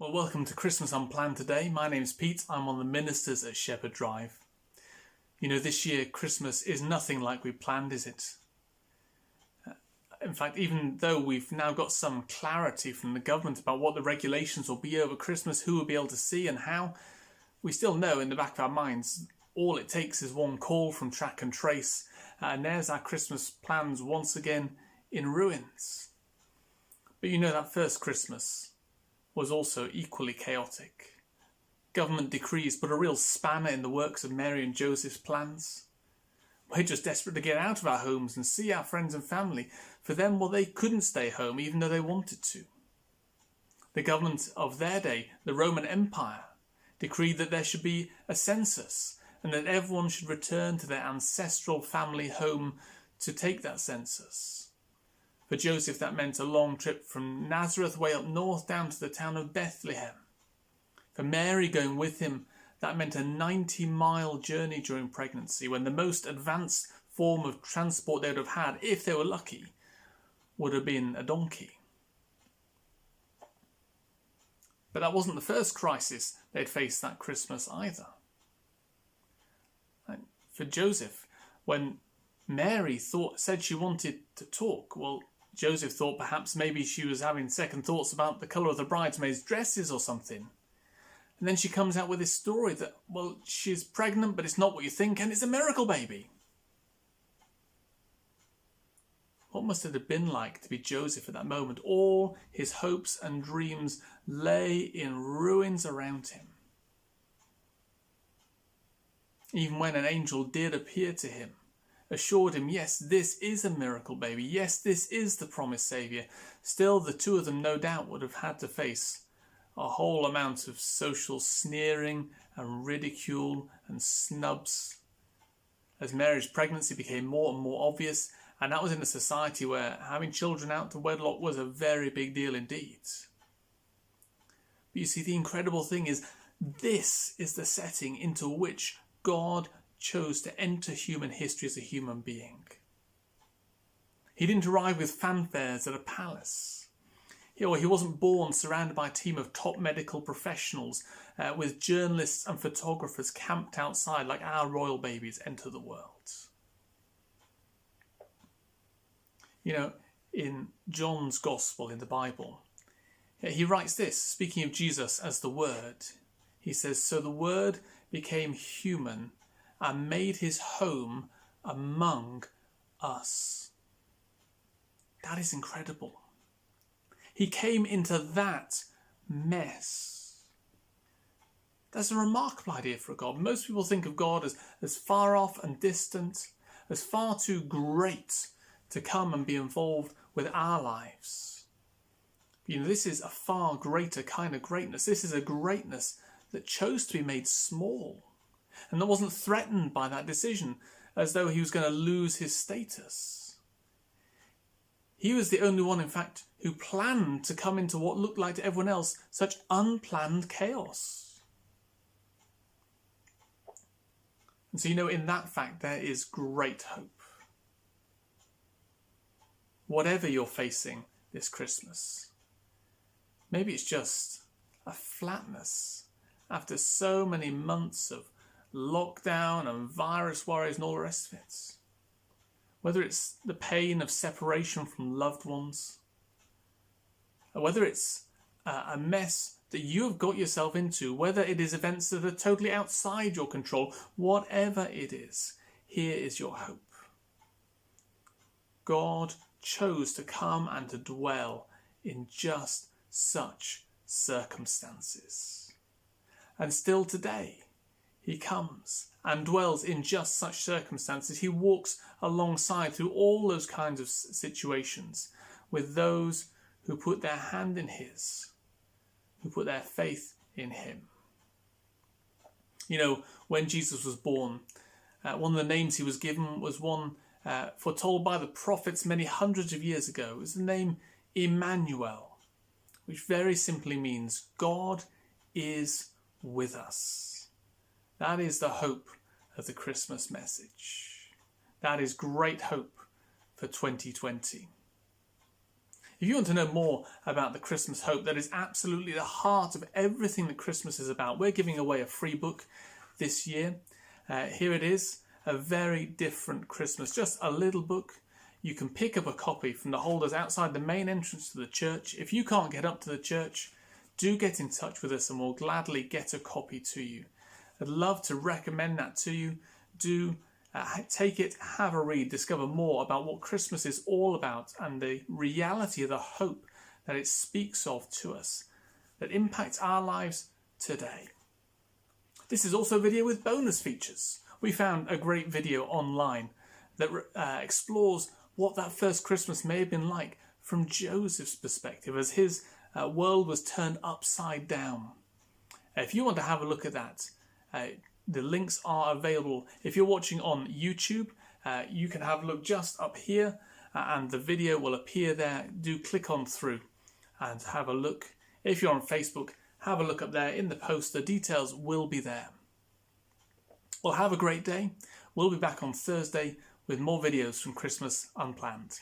Well, welcome to Christmas Unplanned today. My name's Pete. I'm one of the ministers at Shepherd Drive. You know, this year Christmas is nothing like we planned, is it? In fact, even though we've now got some clarity from the government about what the regulations will be over Christmas, who will be able to see and how, we still know in the back of our minds all it takes is one call from Track and Trace, and there's our Christmas plans once again in ruins. But you know, that first Christmas was also equally chaotic. Government decrees put a real spanner in the works of Mary and Joseph's plans. We're just desperate to get out of our homes and see our friends and family. For them, well, they couldn't stay home even though they wanted to. The government of their day, the Roman Empire, decreed that there should be a census and that everyone should return to their ancestral family home to take that census. For Joseph, that meant a long trip from Nazareth way up north down to the town of Bethlehem. For Mary going with him, that meant a 90-mile journey during pregnancy, when the most advanced form of transport they would have had, if they were lucky, would have been a donkey. But that wasn't the first crisis they'd faced that Christmas either. For Joseph, when Mary said she wanted to talk, well, Joseph thought perhaps maybe she was having second thoughts about the colour of the bridesmaids' dresses or something. And then she comes out with this story that, well, she's pregnant, but it's not what you think, and it's a miracle baby. What must it have been like to be Joseph at that moment? All his hopes and dreams lay in ruins around him. Even when an angel did appear to him, assured him, yes, this is a miracle baby, yes, this is the promised saviour, still the two of them no doubt would have had to face a whole amount of social sneering and ridicule and snubs as Mary's pregnancy became more and more obvious, and that was in a society where having children out to wedlock was a very big deal indeed. But you see, the incredible thing is, this is the setting into which God chose to enter human history as a human being. He didn't arrive with fanfares at a palace. He wasn't born surrounded by a team of top medical professionals with journalists and photographers camped outside like our royal babies enter the world. You know, in John's Gospel in the Bible, he writes this, speaking of Jesus as the Word. He says, "So the Word became human and made his home among us." That is incredible. He came into that mess. That's a remarkable idea for a God. Most people think of God as far off and distant, as far too great to come and be involved with our lives. You know, this is a far greater kind of greatness. This is a greatness that chose to be made small, and that wasn't threatened by that decision as though he was going to lose his status. He was the only one, in fact, who planned to come into what looked like to everyone else such unplanned chaos. And so, you know, in that fact, there is great hope. Whatever you're facing this Christmas, maybe it's just a flatness after so many months of lockdown and virus worries and all the rest of it. Whether it's the pain of separation from loved ones, or whether it's a mess that you have got yourself into, whether it is events that are totally outside your control, whatever it is, here is your hope. God chose to come and to dwell in just such circumstances. And still today, he comes and dwells in just such circumstances. He walks alongside through all those kinds of situations with those who put their hand in his, who put their faith in him. You know, when Jesus was born, one of the names he was given was one foretold by the prophets many hundreds of years ago. It was the name Emmanuel, which very simply means God is with us. That is the hope of the Christmas message. That is great hope for 2020. If you want to know more about the Christmas hope that is absolutely the heart of everything that Christmas is about, we're giving away a free book this year. Here it is, A Very Different Christmas, just a little book. You can pick up a copy from the holders outside the main entrance to the church. If you can't get up to the church, do get in touch with us and we'll gladly get a copy to you. I'd love to recommend that to you. Do take it, have a read, discover more about what Christmas is all about and the reality of the hope that it speaks of to us, that impacts our lives today. This is also a video with bonus features. We found a great video online that explores what that first Christmas may have been like from Joseph's perspective as his world was turned upside down. If you want to have a look at that, the links are available. If you're watching on YouTube, you can have a look just up here and the video will appear there. Do click on through and have a look. If you're on Facebook, have a look up there in the post. The details will be there. Well, have a great day. We'll be back on Thursday with more videos from Christmas Unplanned.